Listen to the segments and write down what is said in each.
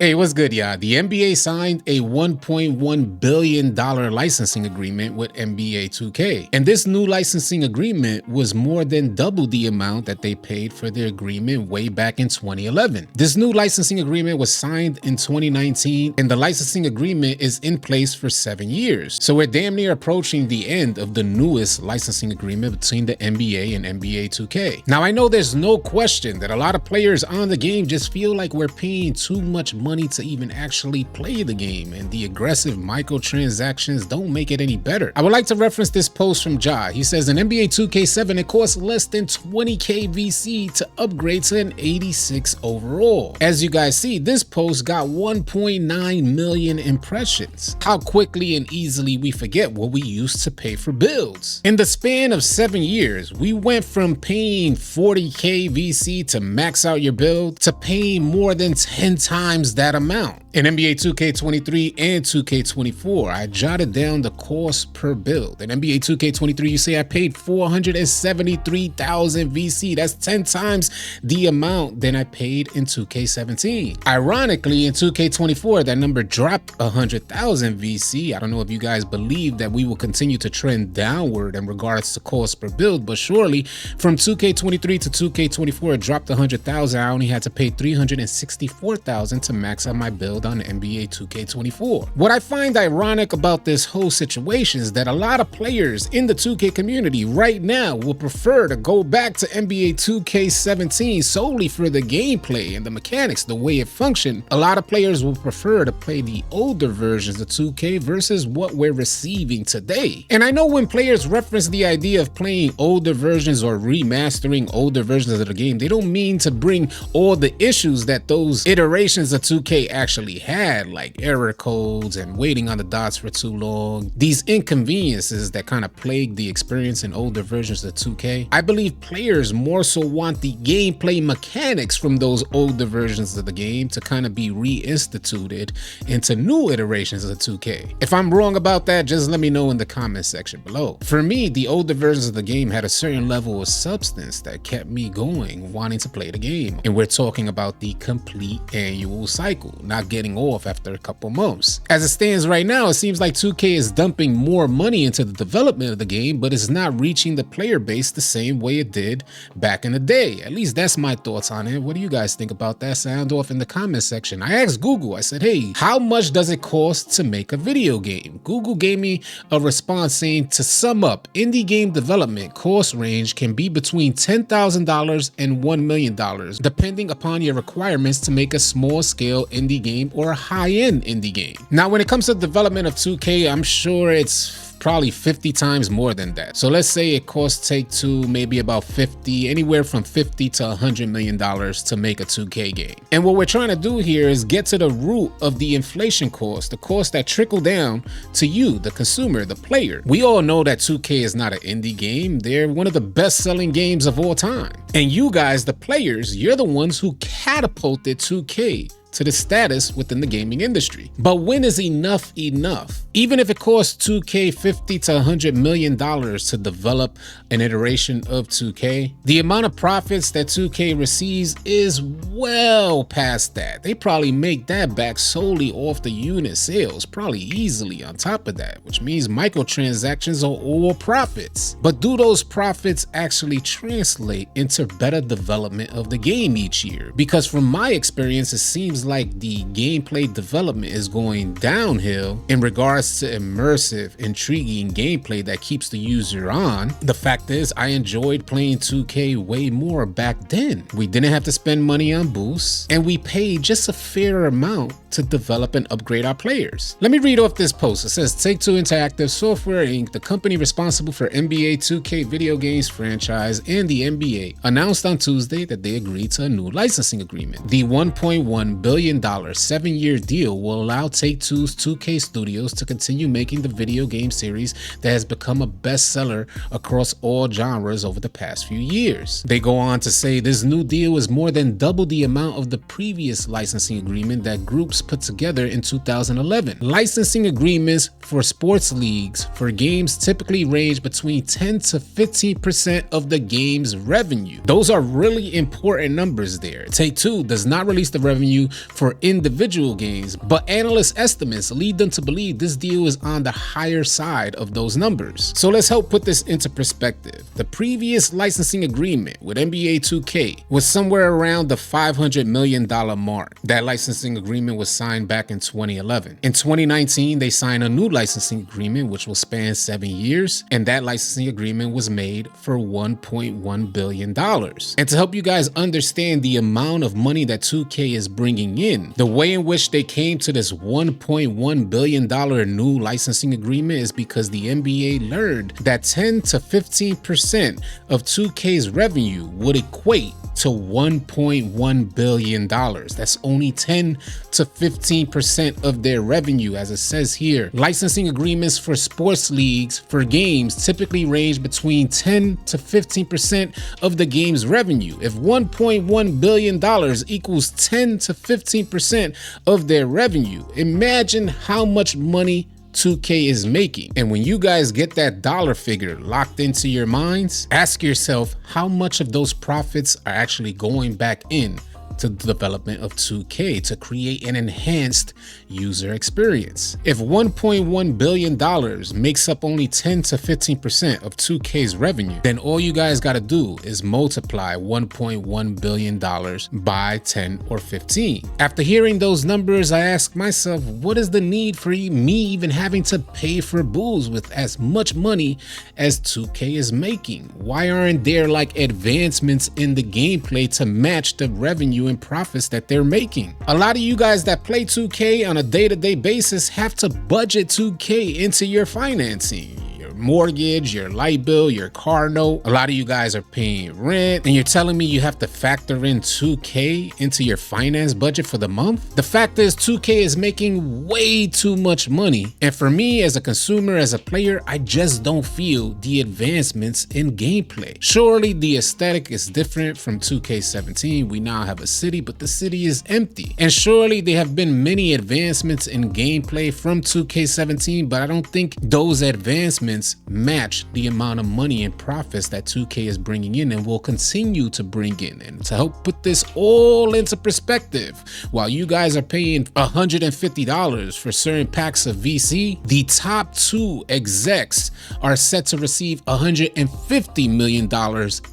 Hey, what's good, y'all? The NBA signed a $1.1 billion licensing agreement with NBA 2K. And this new licensing agreement was more than double the amount that they paid for their agreement way back in 2011. This new licensing agreement was signed in 2019, and the licensing agreement is in place for 7 years. So we're damn near approaching the end of the newest licensing agreement between the NBA and NBA 2K. Now, I know there's no question that a lot of players on the game just feel like we're paying too much money to even actually play the game, and the aggressive microtransactions don't make it any better. I would like to reference this post from Ja. He says, in NBA 2K7, it costs less than 20k VC to upgrade to an 86 overall. As you guys see, this post got 1.9 million impressions. How quickly and easily we forget what we used to pay for builds. In the span of 7 years, we went from paying 40k VC to max out your build to paying more than 10 times that amount. In NBA 2K23 and 2K24, I jotted down the cost per build. In NBA 2K23, you say I paid 473,000 VC. That's 10 times the amount than I paid in 2K17. Ironically, in 2K24, that number dropped 100,000 VC. I don't know if you guys believe that we will continue to trend downward in regards to cost per build, but surely from 2K23 to 2K24, it dropped 100,000. I only had to pay 364,000 to max out my build on NBA 2K24. What I find ironic about this whole situation is that a lot of players in the 2K community right now will prefer to go back to NBA 2K17 solely for the gameplay and the mechanics, the way it functioned. A lot of players will prefer to play the older versions of 2K versus what we're receiving today. And I know when players reference the idea of playing older versions or remastering older versions of the game, they don't mean to bring all the issues that those iterations of 2K actually had, like error codes and waiting on the dots for too long, these inconveniences that kind of plague the experience in older versions of 2K. I believe players more so want the gameplay mechanics from those older versions of the game to kind of be reinstituted into new iterations of 2K. If I'm wrong about that, just let me know in the comment section below. For me, the older versions of the game had a certain level of substance that kept me going, wanting to play the game. And we're talking about the complete annual cycle, not getting off after a couple months. As it stands right now, it seems like 2K is dumping more money into the development of the game, but it's not reaching the player base the same way it did back in the day. At least that's my thoughts on it. What do you guys think about that? Sound off in the comment section. I asked Google, I said, hey, how much does it cost to make a video game? Google gave me a response saying, to sum up, indie game development cost range can be between $10,000 and $1 million, depending upon your requirements to make a small scale indie game or a high-end indie game. Now, when it comes to development of 2K, I'm sure it's probably 50 times more than that. So let's say it costs Take-Two maybe about anywhere from $50 to $100 million to make a 2K game. And what we're trying to do here is get to the root of the inflation cost, the cost that trickle down to you, the consumer, the player. We all know that 2K is not an indie game. They're one of the best-selling games of all time. And you guys, the players, you're the ones who catapulted 2K to the status within the gaming industry. But when is enough enough? Even if it costs 2K $50 to $100 million to develop an iteration of 2K, the amount of profits that 2K receives is well past that. They probably make that back solely off the unit sales, probably easily on top of that, which means microtransactions are all profits. But do those profits actually translate into better development of the game each year? Because from my experience, it seems like the gameplay development is going downhill in regards to immersive, intriguing gameplay that keeps the user on. The fact is, I enjoyed playing 2K way more back then. We didn't have to spend money on boosts, and we paid just a fair amount to develop and upgrade our players. Let me read off this post. It says, Take-Two Interactive Software Inc., the company responsible for NBA 2K video games franchise and the NBA, announced on Tuesday that they agreed to a new licensing agreement. The $1.1 billion 7-year deal will allow Take-Two's 2K studios to continue making the video game series that has become a bestseller across all genres over the past few years. They go on to say this new deal is more than double the amount of the previous licensing agreement that groups put together in 2011. Licensing agreements for sports leagues for games typically range between 10 to 15% of the game's revenue. Those are really important numbers there. Take-Two does not release the revenue for individual games, but analyst estimates lead them to believe this deal is on the higher side of those numbers. So let's help put this into perspective. The previous licensing agreement with NBA 2K was somewhere around the $500 million mark. That licensing agreement was signed back in 2011. In 2019, they signed a new licensing agreement which will span 7 years, and that licensing agreement was made for $1.1 billion. And to help you guys understand the amount of money that 2K is bringing in, the way in which they came to this $1.1 billion new licensing agreement is because the NBA learned that 10 to 15% of 2K's revenue would equate to $1.1 billion. That's only 10 to 15% of their revenue, as it says here. Licensing agreements for sports leagues for games typically range between 10 to 15% of the game's revenue. If $1.1 billion equals 10 to 15% of their revenue, imagine how much money 2K is making. And when you guys get that dollar figure locked into your minds, ask yourself how much of those profits are actually going back in to the development of 2K to create an enhanced user experience. If $1.1 billion makes up only 10 to 15% of 2K's revenue, then all you guys gotta do is multiply $1.1 billion by 10 or 15. After hearing those numbers, I ask myself, what is the need for me even having to pay for booze with as much money as 2K is making? Why aren't there like advancements in the gameplay to match the revenue and profits that they're making? A lot of you guys that play 2K on a day-to-day basis have to budget 2K into your financing. Mortgage, your light bill, your car note. A lot of you guys are paying rent, and you're telling me you have to factor in 2K into your finance budget for the month? The fact is 2K is making way too much money, and for me as a consumer, as a player, I just don't feel the advancements in gameplay. Surely the aesthetic is different from 2K17. We now have a city, but the city is empty. And surely there have been many advancements in gameplay from 2K17, but I don't think those advancements match the amount of money and profits that 2K is bringing in and will continue to bring in. And to help put this all into perspective, while you guys are paying $150 for certain packs of VC, the top 2 execs are set to receive $150 million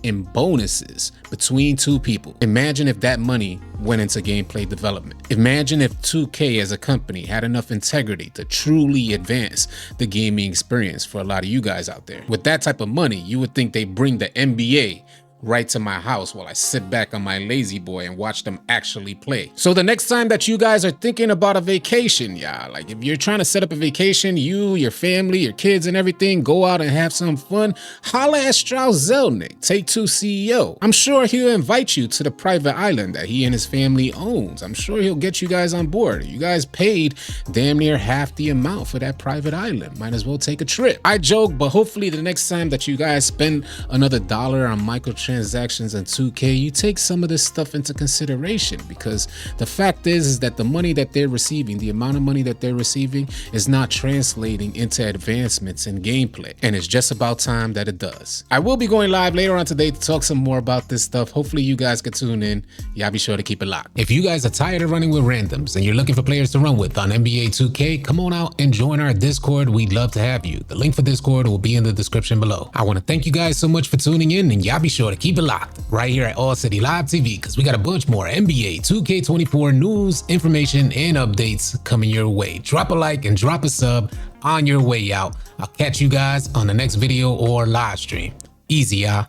in bonuses between 2 people. Imagine if that money went into gameplay development. Imagine if 2K as a company had enough integrity to truly advance the gaming experience for a lot of you guys out there. With that type of money, you would think they bring the NBA right to my house while I sit back on my lazy boy and watch them actually play. So the next time that you guys are thinking about a vacation, like if you're trying to set up a vacation, you, your family, your kids and everything, go out and have some fun, holla at Strauss Zelnick, Take-Two CEO. I'm sure he'll invite you to the private island that he and his family owns. I'm sure he'll get you guys on board. You guys paid damn near half the amount for that private island. Might as well take a trip. I joke, but hopefully the next time that you guys spend another dollar on microtransactions in 2K, you take some of this stuff into consideration, because the fact is that the money that they're receiving, the amount of money that they're receiving is not translating into advancements in gameplay, and it's just about time that it does. I will be going live later on today to talk some more about this stuff. Hopefully you guys can tune in. Y'all be sure to keep it locked. If you guys are tired of running with randoms and you're looking for players to run with on NBA 2K, come on out and join our Discord. We'd love to have you. The link for Discord will be in the description below. I want to thank you guys so much for tuning in, and y'all be sure to keep it locked right here at AllCity Live TV, because we got a bunch more NBA 2K24 news, information, and updates coming your way. Drop a like and drop a sub on your way out. I'll catch you guys on the next video or live stream. Easy, y'all.